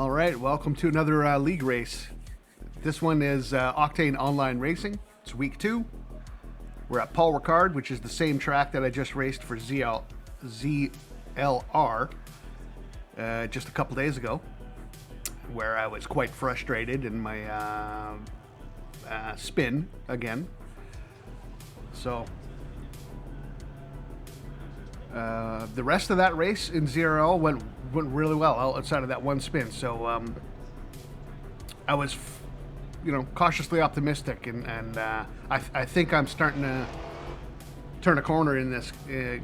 All right, welcome to another league race. This one is Octane Online Racing. It's week 2. We're at Paul Ricard, which is the same track that I just raced for ZLR just a couple days ago, where I was quite frustrated in my spin again. So the rest of that race in ZRL went really well outside of that one spin. So I was, cautiously optimistic, and I think I'm starting to turn a corner in this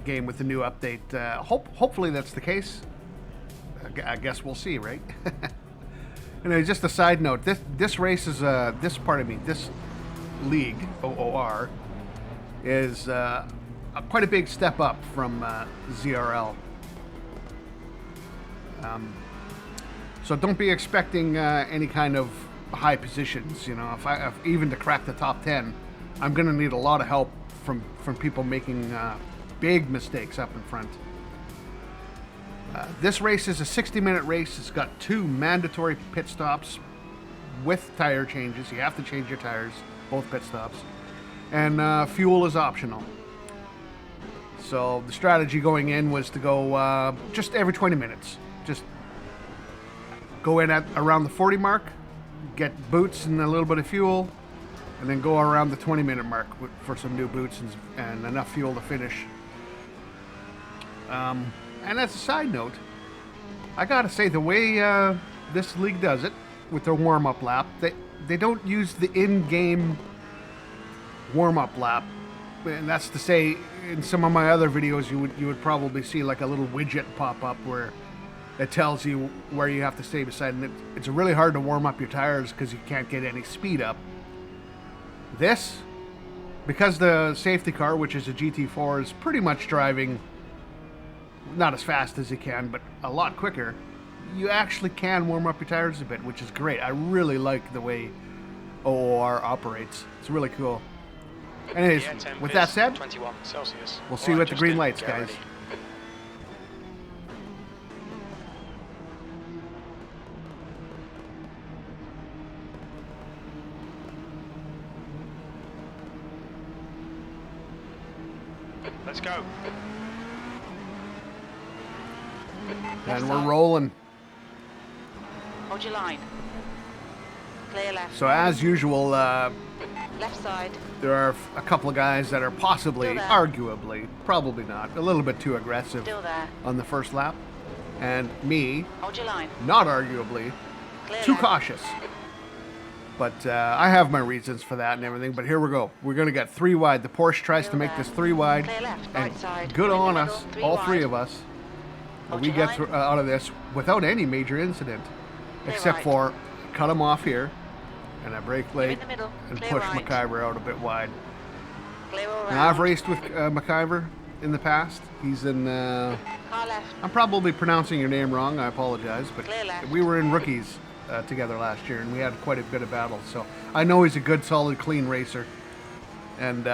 game with the new update. Hopefully that's the case. I guess we'll see, right? Just a side note. This race is this league OOR is quite a big step up from ZRL. So don't be expecting any kind of high positions. If even to crack the top 10, I'm going to need a lot of help from people making big mistakes up in front. This race is a 60-minute race. It's got 2 mandatory pit stops with tire changes. You have to change your tires, both pit stops. And fuel is optional. So the strategy going in was to go just every 20 minutes. Just go in at around the 40 mark, get boots and a little bit of fuel, and then go around the 20-minute mark for some new boots and enough fuel to finish. And as a side note, I gotta say, the way this league does it with their warm-up lap, they don't use the in-game warm-up lap. And that's to say, in some of my other videos, you would probably see like a little widget pop up where it tells you where you have to stay beside. And it's really hard to warm up your tires because you can't get any speed up. This, because the safety car, which is a GT4, is pretty much driving not as fast as you can, but a lot quicker, you actually can warm up your tires a bit, which is great. I really like the way OOR operates. It's really cool. Anyways, with that said, 21 Celsius. We'll see you at the green lights, guys. Ready. Let's go. And we're rolling. Hold your line. Clear left. So as usual, Left side. there are a couple of guys that are possibly, Still there. arguably, probably not, a little bit too aggressive Still there. on the first lap. And me, Hold your line. not arguably, Clear too left. cautious. But I have my reasons for that and everything. But here we go. We're going to get 3 wide. The Porsche tries to Still make there. this 3 wide. Clear left, And right side. good Go in on the us, middle, 3 all 3 wide. of us. Hold We your get line. out of this without any major incident. Clear Except right. for cut him off here. And I brake You're in late the middle. and Clear push right. McIver out a bit wide. Clear all Now, I've round. raced with McIver in the past. He's in... Car left. I'm probably pronouncing your name wrong. I apologize. But Clear left. we were in rookies together last year, and we had quite a bit of battle. So I know he's a good, solid, clean racer. And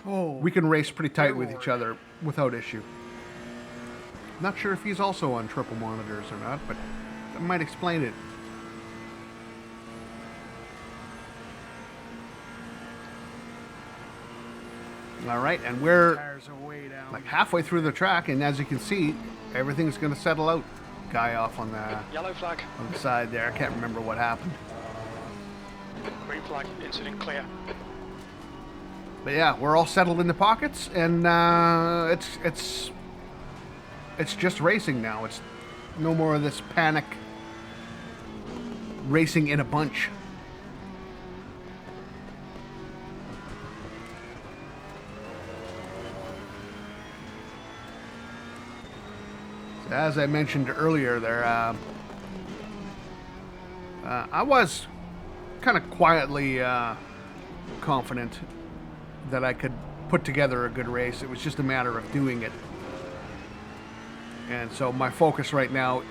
we can race pretty tight with each other without issue. Not sure if he's also on triple monitors or not, but that might explain it. All right, and we're like halfway through the track, and as you can see, everything's going to settle out. Guy off on Yellow flag. the side there. I can't remember what happened. Green flag. Incident clear. But yeah, we're all settled in the pockets, and it's just racing now. It's no more of this panic racing in a bunch. So as I mentioned earlier, there I was kind of quietly confident that I could put together a good race. It was just a matter of doing it. And so my focus right now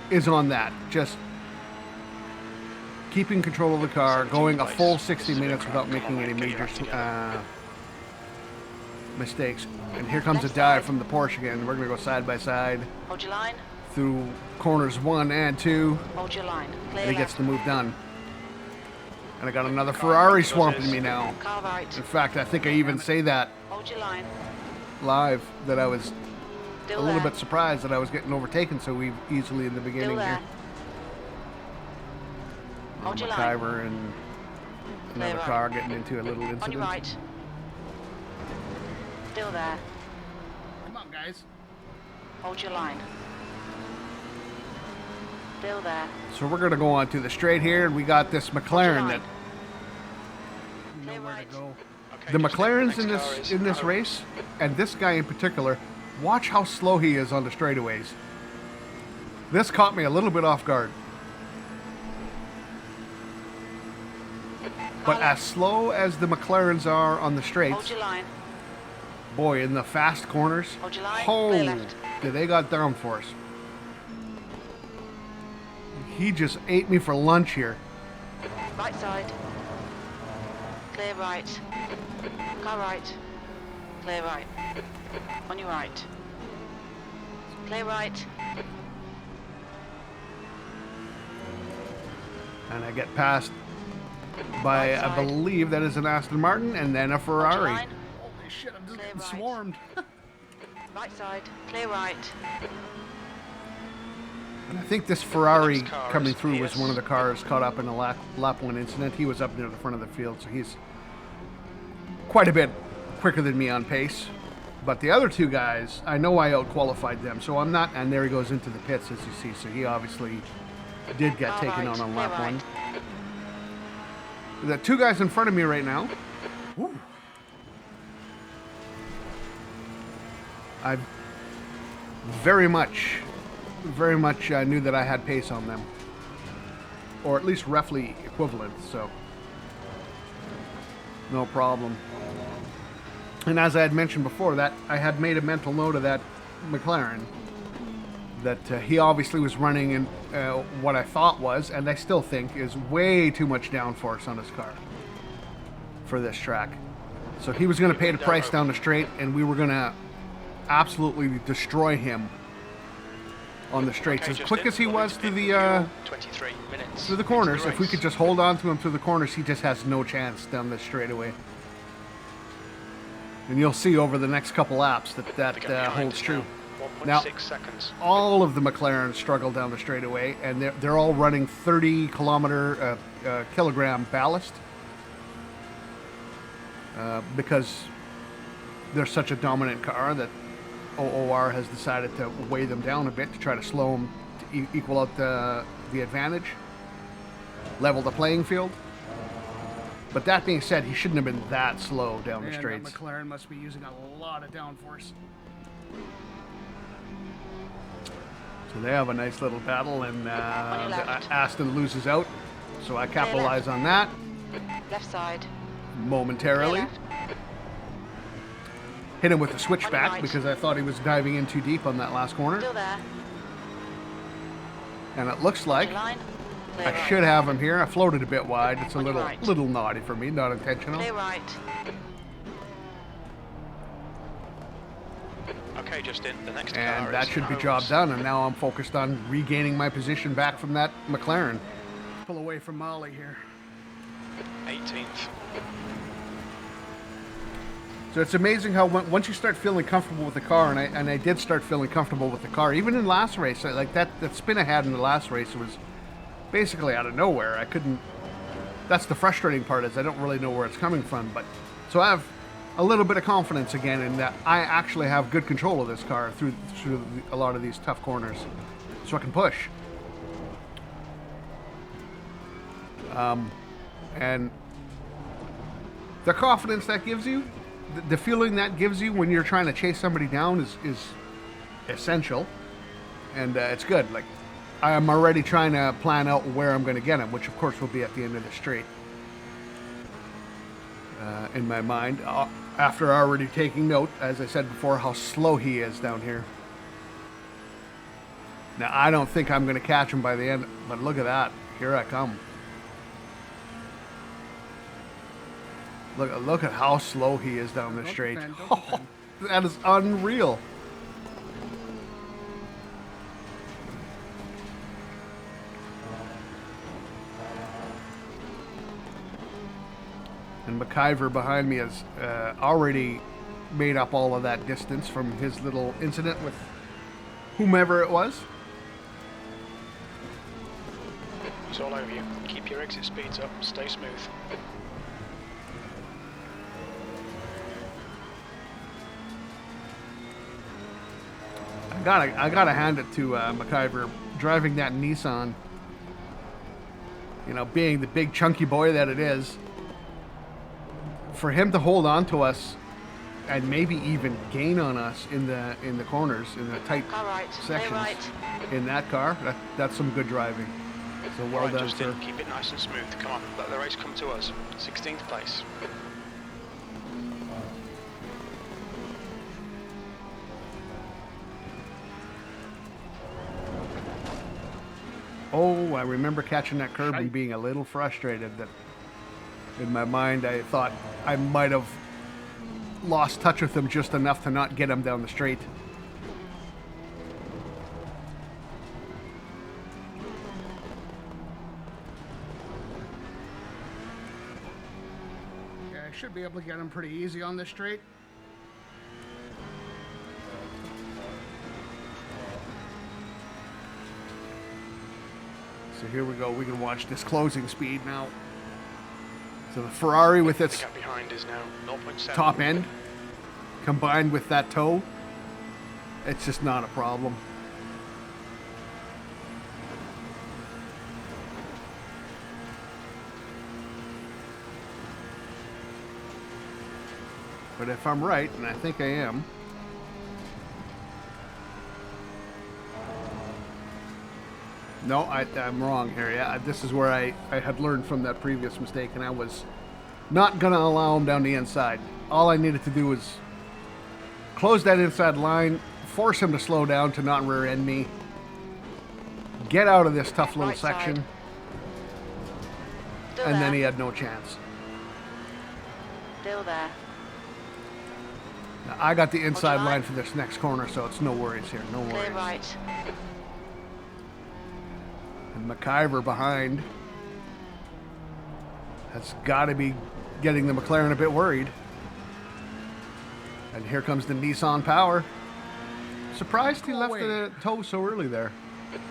is on that. Just keeping control of the car, going a full 60 minutes without making any major mistakes. And here comes a dive from the Porsche again. We're going to go side by side. Hold your line. through corners 1 and 2, Hold your line. Clear and he gets left. the move done. And I got another Ferrari swamping me now. Car right. In fact, I think I even say that Hold your line. live, that I was Still a little there. bit surprised that I was getting overtaken so easily in the Still beginning there. here. Hold your line. McIver and another right. car getting into a little incident. On your right. Still there. Come on, guys. Hold your line. Still there. So we're going to go on to the straight here, and we got this McLaren that Clear nowhere to right. go. Okay, The just McLarens in next car this is home. race, and this guy in particular, watch how slow he is on the straightaways. This caught me a little bit off guard. But Car as left. slow as the McLarens are on the Hold straights, your line. boy, in the fast corners, Hold your line. oh, Clear left. did they got downforce. He just ate me for lunch here. Right side. Clear right. Car right. Clear right. On your right. Clear right. And I get passed by, Right I side. believe that is an Aston Martin and then a Hold your Ferrari. line. Holy shit, I'm just Clear getting right. swarmed. Right side. Clear right. And I think this Ferrari Next car coming is through was PS. one of the cars caught up in a lap 1 incident. He was up near the front of the field, so he's quite a bit quicker than me on pace. But the other two guys, I know I out-qualified them, so I'm not, and there he goes into the pits, as you see, so he obviously did get Car taken right. on Clear lap right. 1. The two guys in front of me right now. Woo. I very much knew that I had pace on them, or at least roughly equivalent, so no problem. And as I had mentioned before, that I had made a mental note of that McLaren, that he obviously was running in what I thought was, and I still think is, way too much downforce on his car for this track. So he was going to pay the price down the straight, and we were going to absolutely destroy him on the straights. Okay, As just quick in, as he we'll was need through to the fuel, 23 minutes through the into corners, if we race. could just hold on to him through the corners, he just has no chance down the straightaway. And you'll see over the next couple laps that To get behind holds us true. now. Now- 1.6 seconds. All of the McLarens struggle down the straightaway, and they're all running 30 kilogram ballast because they're such a dominant car that OOR has decided to weigh them down a bit to try to slow them to equal out the advantage, level the playing field. But that being said, he shouldn't have been that slow down the straights. McLaren must be using a lot of downforce. So they have a nice little battle, and On your left. Aston loses out. So I capitalize on that Left side. momentarily. Clear left. Hit him with a switchback right. because I thought he was diving in too deep on that last corner. Still there. And it looks like Your line. Clear I right. should have him here. I floated a bit wide. It's a On your little right. little naughty for me, not intentional. Clear right. Okay, Justin, the next car And that is should be O's. job done. And now I'm focused on regaining my position back from that McLaren. Pull away from Molly here. 18th. So it's amazing how once you start feeling comfortable with the car, and I did start feeling comfortable with the car, even in last race, like that spin I had in the last race was basically out of nowhere. I couldn't. That's the frustrating part, is I don't really know where it's coming from. But so I have a little bit of confidence again in that I actually have good control of this car through a lot of these tough corners, so I can push. And the confidence that gives you, the feeling that gives you when you're trying to chase somebody down is essential, and it's good. Like, I am already trying to plan out where I'm going to get him, which of course will be at the end of the straight. In my mind, after already taking note, as I said before, how slow he is down here. Now, I don't think I'm going to catch him by the end, but look at that. Here I come. Look at how slow he is down the Don't straight. defend, don't defend. That is unreal. McIver behind me has already made up all of that distance from his little incident with whomever it was. It's all over you. Keep your exit speeds up. Stay smooth. I gotta hand it to McIver driving that Nissan. You know, being the big chunky boy that it is, for him to hold on to us and maybe even gain on us in the corners, in the tight Car right. sections Stay right. in that car, that's some good driving. So well Right, done, Justin. sir. Keep it nice and smooth. Come on, let the race come to us. 16th place. Oh, I remember catching that curb and Shite. being a little frustrated that in my mind I thought I might have lost touch with him just enough to not get him down the straight. Yeah, I should be able to get him pretty easy on this straight. So here we go. We can watch this closing speed now. So the Ferrari with The its gap behind is now 0.7. top end combined with that toe, it's just not a problem. But if I'm right, and I think I am, no, I'm wrong here. Yeah, this is where I had learned from that previous mistake, and I was not going to allow him down the inside. All I needed to do was close that inside line, force him to slow down to not rear end me, get out of this tough little Right side. section, Still and there. then he had no chance. Still there. Now, I got the inside line. line for this next corner, so it's no worries here. No worries. Clear right. And McIver behind has got to be getting the McLaren a bit worried. And here comes the Nissan power. Surprised he Go left away. the toe so early there.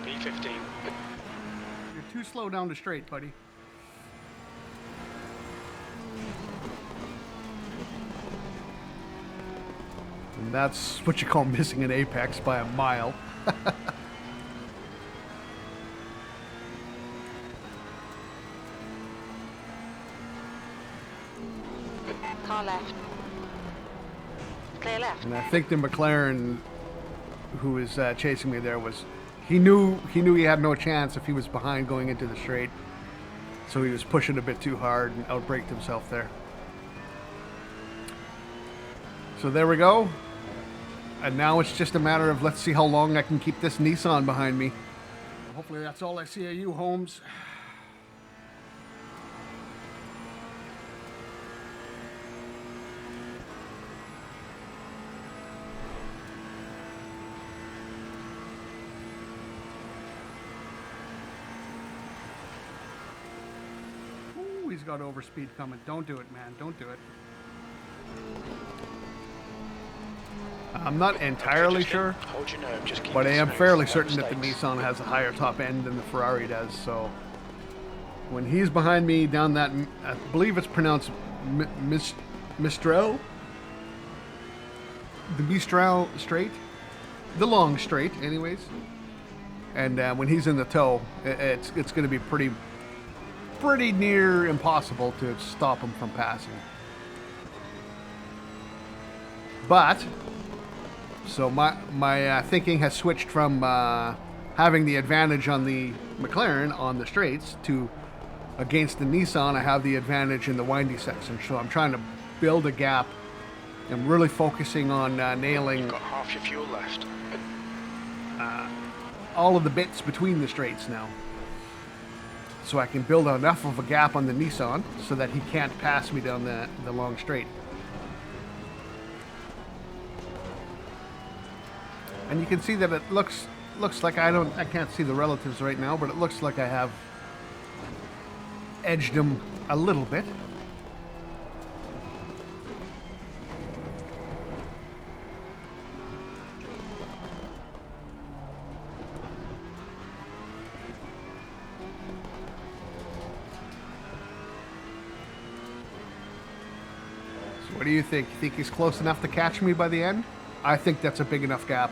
P15. You're too slow down the straight, buddy. And that's what you call missing an apex by a mile. Car left. Clear left. And I think the McLaren who was chasing me there was, he knew he had no chance if he was behind going into the straight. So he was pushing a bit too hard and outbraked himself there. So there we go. And now it's just a matter of let's see how long I can keep this Nissan behind me. Hopefully that's all I see of you, Holmes. Ooh, he's got overspeed coming. Don't do it, man. Don't do it. I'm not entirely sure, Hold your nerve, just keep but I it am smooth, fairly no certain that the mistakes. Nissan has a higher top end than the Ferrari does. So when he's behind me down that, I believe it's pronounced Mistral, the Mistral straight, the long straight, anyways. And when he's in the toe, it's going to be pretty near impossible to stop him from passing. But so my thinking has switched from having the advantage on the McLaren on the straights to against the Nissan, I have the advantage in the windy section. So I'm trying to build a gap. I'm really focusing on nailing You've got half your fuel left. all of the bits between the straights now. So I can build enough of a gap on the Nissan so that he can't pass me down the long straight. And you can see that it looks like I can't see the relatives right now, but it looks like I have edged him a little bit. What do you think? You think he's close enough to catch me by the end? I think that's a big enough gap.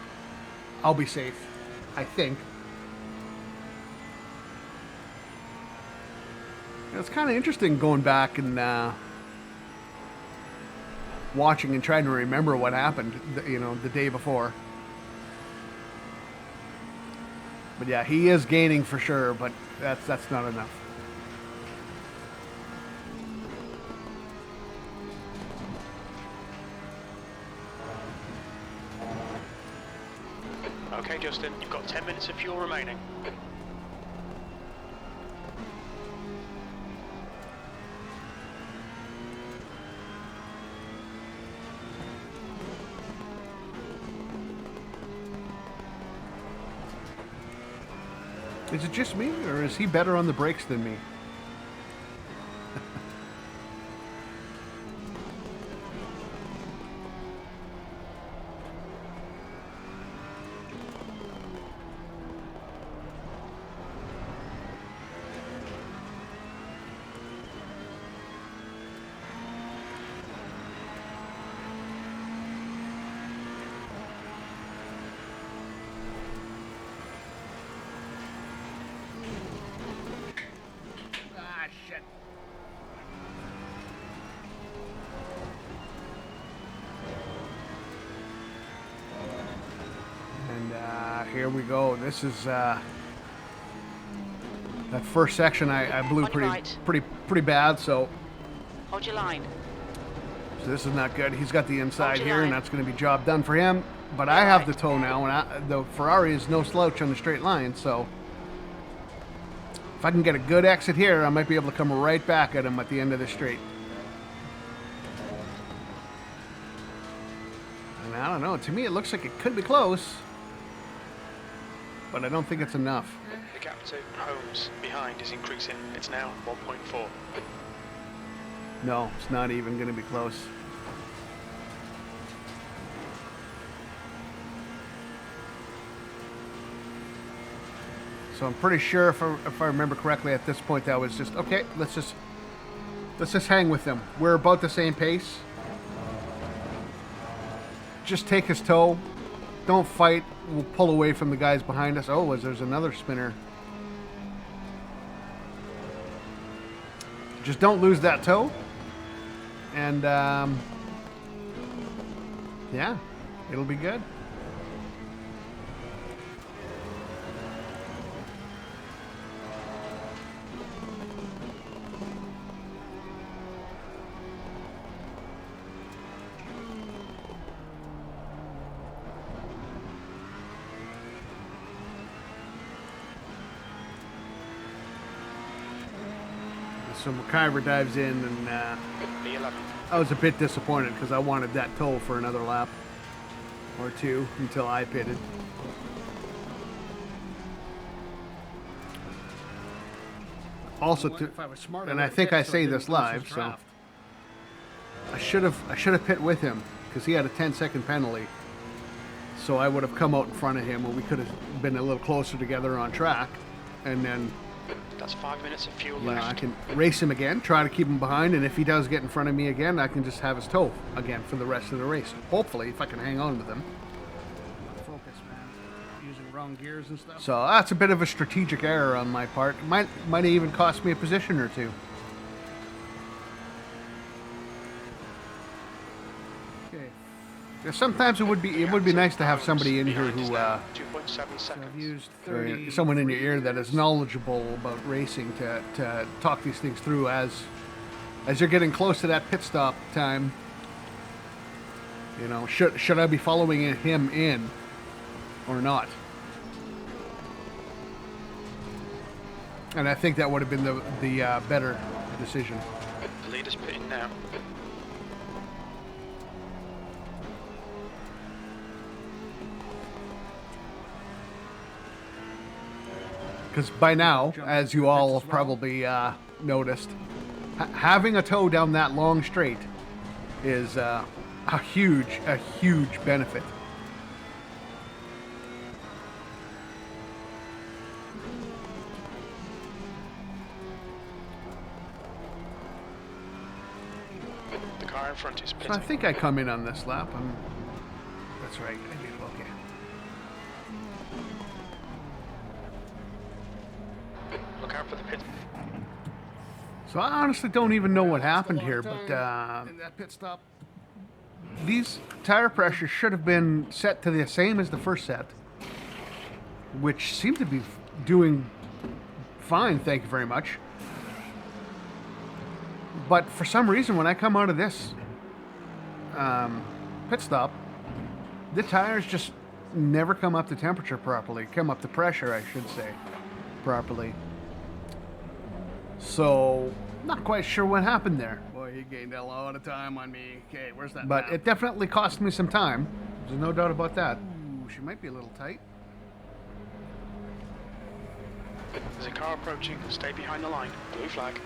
I'll be safe. I think. It's kind of interesting going back and watching and trying to remember what happened, the day before. But yeah, he is gaining for sure, but that's not enough. Okay, Justin, you've got 10 minutes of fuel remaining. Is it just me, or is he better on the brakes than me? Here we go. This is that first section I blew pretty bad. So Hold your line. this is not good. He's got the inside Hold your here, line. and that's going to be job done for him. But I have the toe now, and the Ferrari is no slouch on the straight line. So if I can get a good exit here, I might be able to come right back at him at the end of the straight. And I don't know. To me, it looks like it could be close. But I don't think it's enough. The gap to Holmes behind is increasing. It's now 1.4. No, it's not even going to be close. So I'm pretty sure, if I remember correctly, at this point that was just okay. Let's just hang with them. We're about the same pace. Just take his toe. Don't fight. We'll pull away from the guys behind us. Oh, there's another spinner. Just don't lose that toe. And, yeah, it'll be good. So McIver dives in, and B11. I was a bit disappointed because I wanted that toe for another lap or two until I pitted. Also, If I was smarter, and I think I say this live, so I should have pit with him because he had a 10-second penalty. So I would have come out in front of him, and we could have been a little closer together on track, and then. That's 5 minutes of fuel You know, left. I can race him again, try to keep him behind, and if he does get in front of me again, I can just have his toe again for the rest of the race. Hopefully, if I can hang on with him. Focus, man. Using wrong gears and stuff. So that's a bit of a strategic error on my part. It might even cost me a position or two. Okay. Yeah, sometimes it would be nice to have somebody in here who 2.7 So I've seconds. used 30. someone in your ear that is knowledgeable about racing to talk these things through as you're getting close to that pit stop time. You know, should I be following him in or not? And I think that would have been the better decision. The leader's pitting now. Because by now, as you all have probably noticed, having a toe down that long straight is a huge benefit. The car in front is So pitting. I think I come in on this lap. That's right. I did. Okay. Look out for the pit. So I honestly don't even know what happened here, but In that pit stop. these tire pressures should have been set to the same as the first set, which seem to be doing fine, thank you very much. But for some reason, when I come out of this pit stop, the tires just never come up to temperature properly, come up to pressure, I should say, properly. So, not quite sure what happened there. Boy, he gained a lot of time on me. Okay, where's that But map? it definitely cost me some time. There's no doubt about that. Ooh, she might be a little tight. There's a car approaching. Stay behind the line. Blue flag.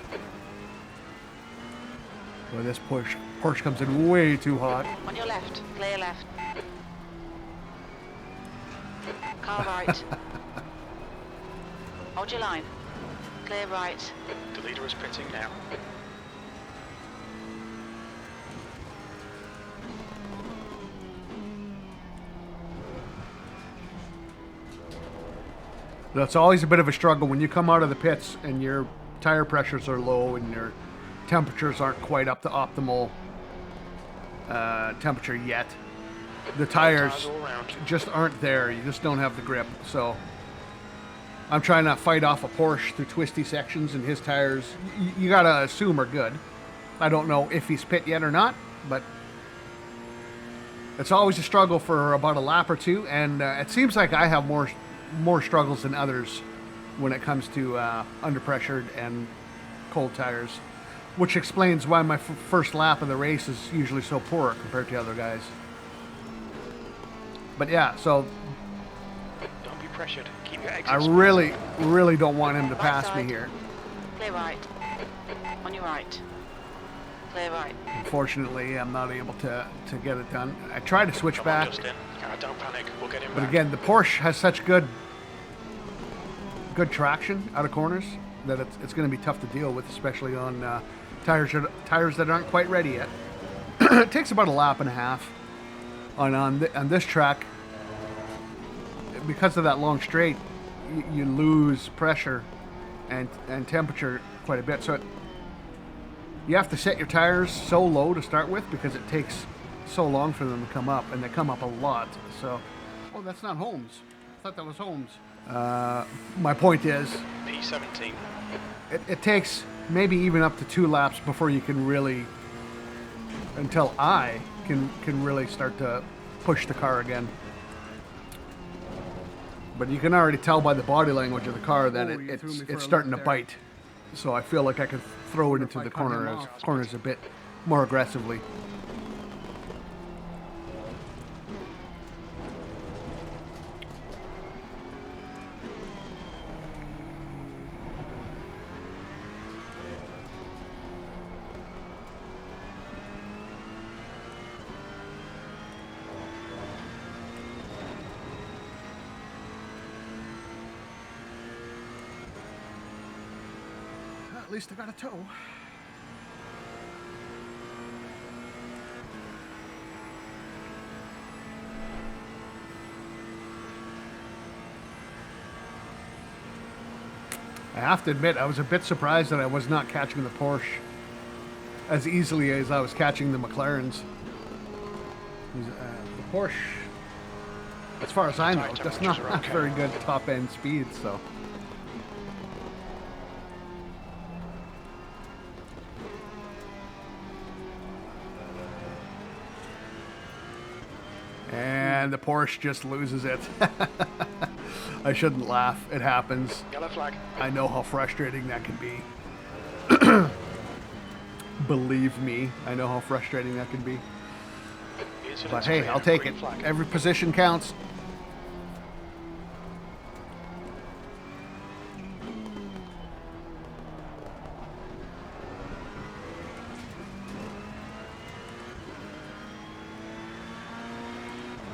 Boy, this Porsche comes in way too hot. On your left. Clear left. Car right. Hold your line. Clear right. The leader is pitting now. That's always a bit of a struggle when you come out of the pits and your tire pressures are low and your temperatures aren't quite up to optimal temperature yet. The tires all round. just aren't there. You just don't have the grip. So I'm trying to fight off a Porsche through twisty sections, and his tires, you gotta assume, are good. I don't know if he's pit yet or not, but it's always a struggle for about a lap or two, and it seems like I have more struggles than others when it comes to under pressured and cold tires, which explains why my first lap of the race is usually so poor compared to other guys. But yeah, so Don't be pressured. Keep your exit I speeds really don't want him to Right pass me side. here. Clear right. On your right. Clear right. Unfortunately, I'm not able to get it done. I tried to switch Come back, on, Justin. Don't panic. We'll get him but back. again, the Porsche has such good traction out of corners that it's going to be tough to deal with, especially on tires that aren't quite ready yet. It takes about a lap and a half on this track. Because of that long straight, you lose pressure and temperature quite a bit. So you have to set your tires so low to start with because it takes so long for them to come up, and they come up a lot. So Oh, that's not Holmes. I thought that was Holmes. my point is, P17. it takes maybe even up to 2 laps before you can really, until I can really start to push the car again. But you can already tell by the body language of the car that Oh, you threw me for a it's starting to loop there. bite. So I feel like I could throw it Wonder if into I the cut him off. corners a bit more aggressively. At least I got a toe. I have to admit, I was a bit surprised that I was not catching the Porsche as easily as I was catching the McLarens. The Porsche, as far as I know, Tire does not temperatures are have okay. very good top-end speed, so... And the Porsche just loses it. I shouldn't laugh. It happens. Yellow flag. I know how frustrating that can be. Believe me, I know how frustrating that can be. The incident's But hey, clear. I'll take Green it. flag. Every position counts.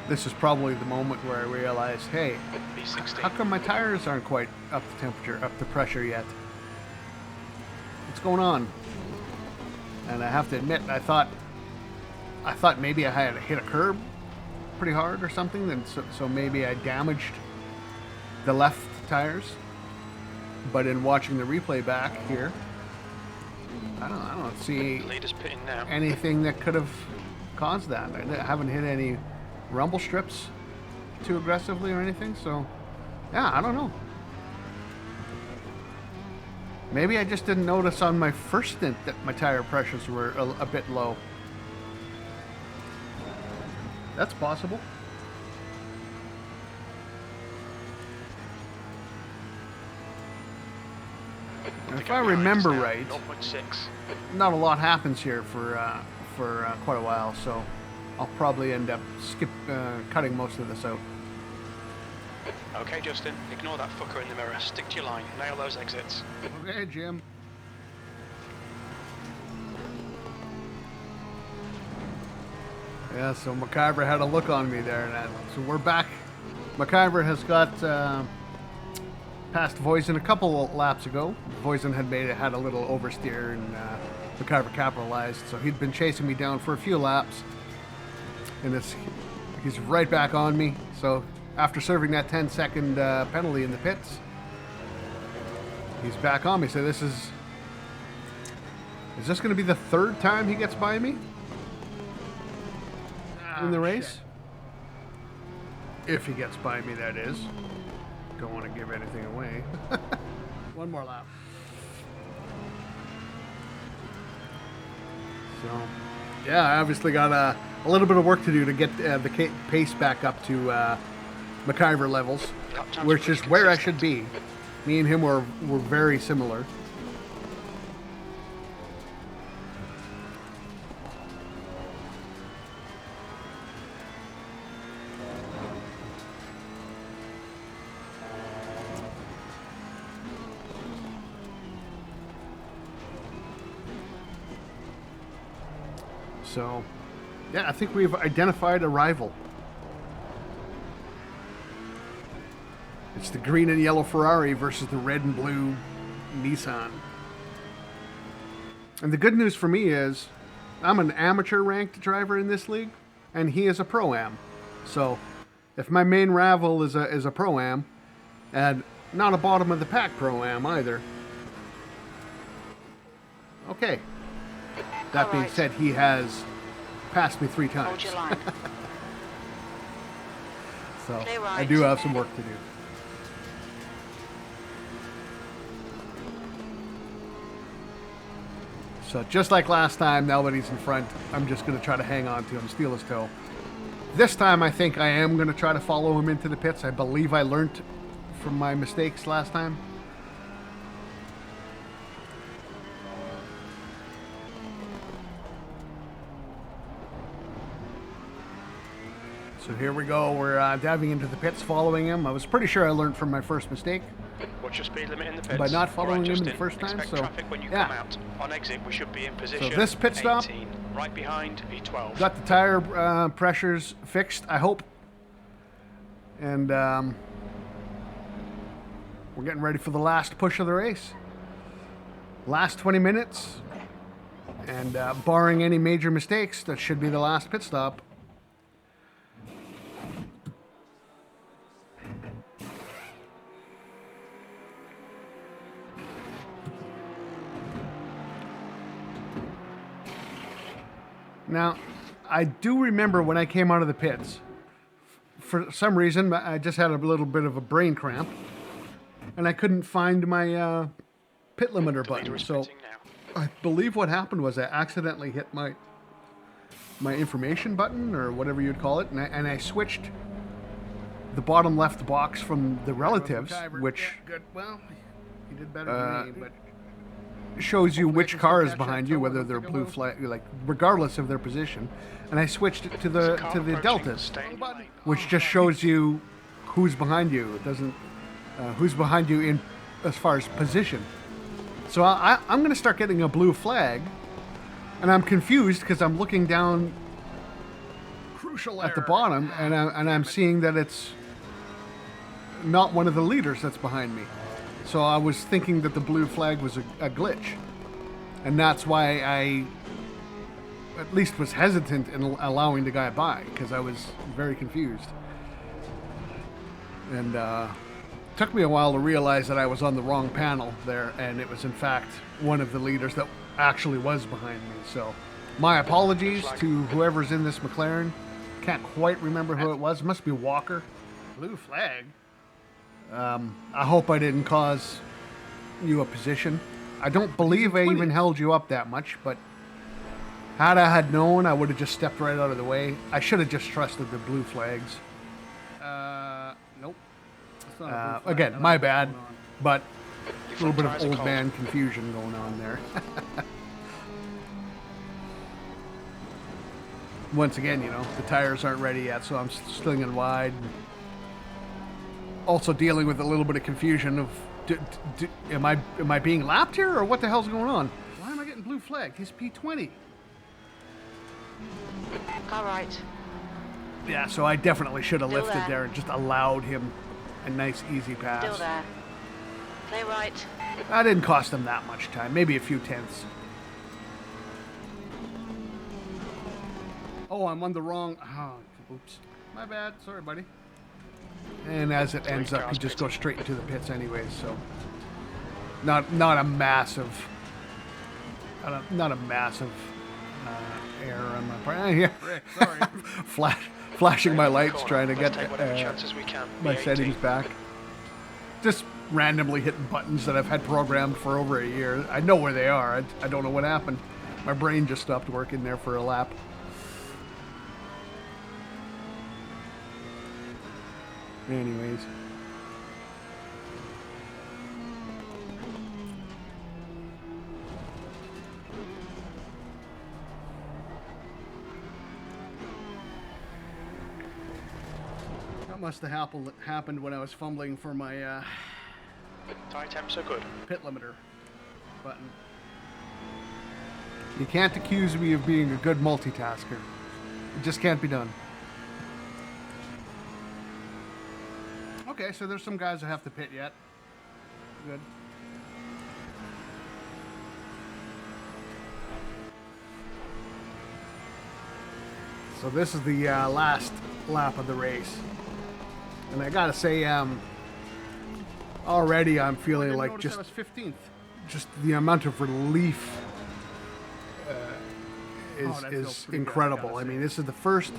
This is probably the moment where I realize, hey, P16. how come my tires aren't quite up to temperature, up to pressure yet? What's going on? And I have to admit, I thought I thought maybe I had hit a curb pretty hard or something, and so maybe I damaged the left tires. But in watching the replay back here, I don't see Leader's pitting now. anything that could have caused that. I haven't hit any rumble strips too aggressively or anything, so yeah, I don't know. Maybe I just didn't notice on my first stint that my tire pressures were a bit low. That's possible. And if I remember right, 0.6. not a lot happens here for quite a while, so I'll probably end up cutting most of this out. Okay, Justin, ignore that fucker in the mirror. Stick to your line. Nail those exits. Okay, Jim. Yeah, so McIver had a look on me there. So we're back. McIver has got past Voisin a couple laps ago. Voisin had a little oversteer, and McIver capitalized. So he'd been chasing me down for a few laps, and he's right back on me. So after serving that 10-second penalty in the pits, he's back on me. So is this going to be the third time he gets by me in the race? Shit. If he gets by me, that is. Don't want to give anything away. One more lap. So, yeah, I obviously got a little bit of work to do to get the pace back up to McIver levels, which is where I should be. Me and him were very similar. So, yeah, I think we've identified a rival. It's the green and yellow Ferrari versus the red and blue Nissan. And the good news for me is I'm an amateur ranked driver in this league, and he is a Pro-Am. So, if my main rival is a Pro-Am, and not a bottom of the pack Pro-Am either, okay. That being said, he has passed me 3 times. Hold your line. So Stay right. I do have some work to do. So just like last time, now that he's in front, I'm just going to try to hang on to him, steal his toe. This time I think I am going to try to follow him into the pits. I believe I learned from my mistakes last time. So here we go. We're diving into the pits, following him. I was pretty sure I learned from my first mistake. What's your speed limit in the pits? By not following him Justin, the first time, expect so traffic when you yeah. come out. On exit, we should be in position. So this pit stop, 18, right behind V12. got the tire pressures fixed, I hope. And we're getting ready for the last push of the race. Last 20 minutes. And barring any major mistakes, that should be the last pit stop. Now, I do remember when I came out of the pits, for some reason, I just had a little bit of a brain cramp, and I couldn't find my pit limiter button. So I believe what happened was I accidentally hit my information button, or whatever you'd call it, and I switched the bottom left box from the relatives, which Good. Well, he did better than me, but shows you which can car still is catch behind that you, toe whether and they're take a blue move. flag, like regardless of their position, and I switched it to the deltas, which just shows you who's behind you. It doesn't who's behind you in as far as position. So I'm going to start getting a blue flag, and I'm confused because I'm looking down crucial at the error. bottom, and I'm seeing that it's not one of the leaders that's behind me. So I was thinking that the blue flag was a glitch, and that's why I at least was hesitant in allowing the guy by, because I was very confused. And took me a while to realize that I was on the wrong panel there, and it was in fact one of the leaders that actually was behind me. So my apologies to whoever's in this McLaren. Can't quite remember who it was. It must be Walker. Blue flag. I hope I didn't cause you a position. I don't believe I even held you up that much, but had I had known, I would have just stepped right out of the way. I should have just trusted the blue flags. Nope. That's not a blue flag. I Again, don't my know what's bad, going on. but a Your little front bit tyres of are old cold. man confusion going on there. Once again, you know, the tires aren't ready yet, so I'm slinging wide. Also dealing with a little bit of confusion of, am I being lapped here, or what the hell's going on? Why am I getting blue flag? He's P20. Car right. Yeah, so I definitely should have Still lifted there. there and just allowed him a nice, easy Still pass. there. Play right. That didn't cost him that much time, maybe a few tenths. Oh, I'm on the wrong. Oh, oops. My bad. Sorry, buddy. And as it ends up, he just goes straight into the pits anyways, so not a massive error on my part. Yeah. Rick, sorry. Flashing my lights, trying to Let's get take whatever chances we can. my B18. settings back. Just randomly hitting buttons that I've had programmed for over a year. I know where they are. I don't know what happened. My brain just stopped working there for a lap. Anyways. That must have happened when I was fumbling for my Tire temps are good. pit limiter button. You can't accuse me of being a good multitasker. It just can't be done. Okay, so there's some guys that have to pit yet. Good. So this is the last lap of the race. And I gotta say, already I'm I feeling didn't like notice just I was 15th. the amount of relief that feels is pretty good, I incredible. gotta I say. mean, this is the first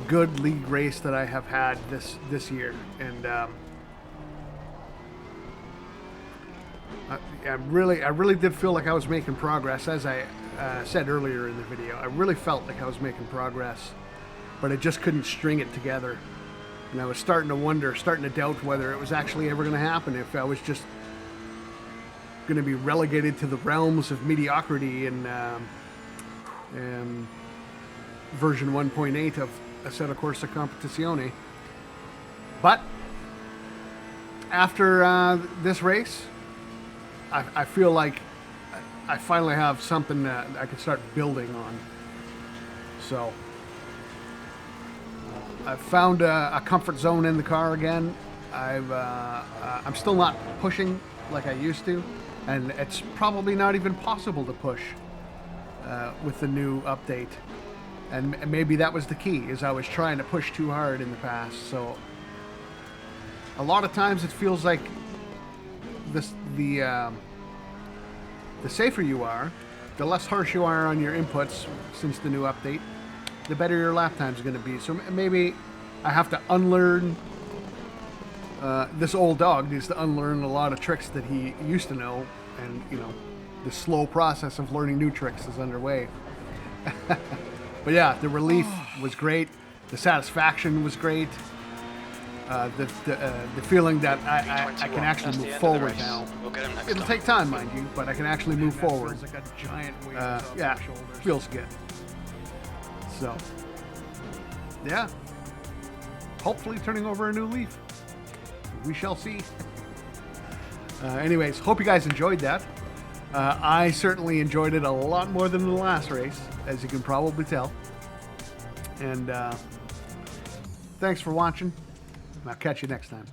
good league race that I have had this year, and I really did feel like I was making progress. As I said earlier in the video, I really felt like I was making progress, but I just couldn't string it together. And I was starting to doubt whether it was actually ever going to happen, if I was just going to be relegated to the realms of mediocrity in version 1.8 of Assetto Corsa Competizione. But after this race, I feel like I finally have something that I can start building on. So I've found a comfort zone in the car again. I'm still not pushing like I used to, and it's probably not even possible to push with the new update. And maybe that was the key, is I was trying to push too hard in the past. So a lot of times it feels like the safer you are, the less harsh you are on your inputs since the new update, the better your lap time is going to be. So maybe I have to unlearn. This old dog needs to unlearn a lot of tricks that he used to know, and you know, the slow process of learning new tricks is underway. But yeah, the relief was great. The satisfaction was great. The feeling that I can actually move forward now. We'll get him next It'll time. take time, mind you, but I can actually move That forward. feels like a giant weight off Yeah, my shoulders. feels good. So, yeah. Hopefully turning over a new leaf. We shall see. Anyways, hope you guys enjoyed that. I certainly enjoyed it a lot more than the last race, as you can probably tell. And thanks for watching. I'll catch you next time.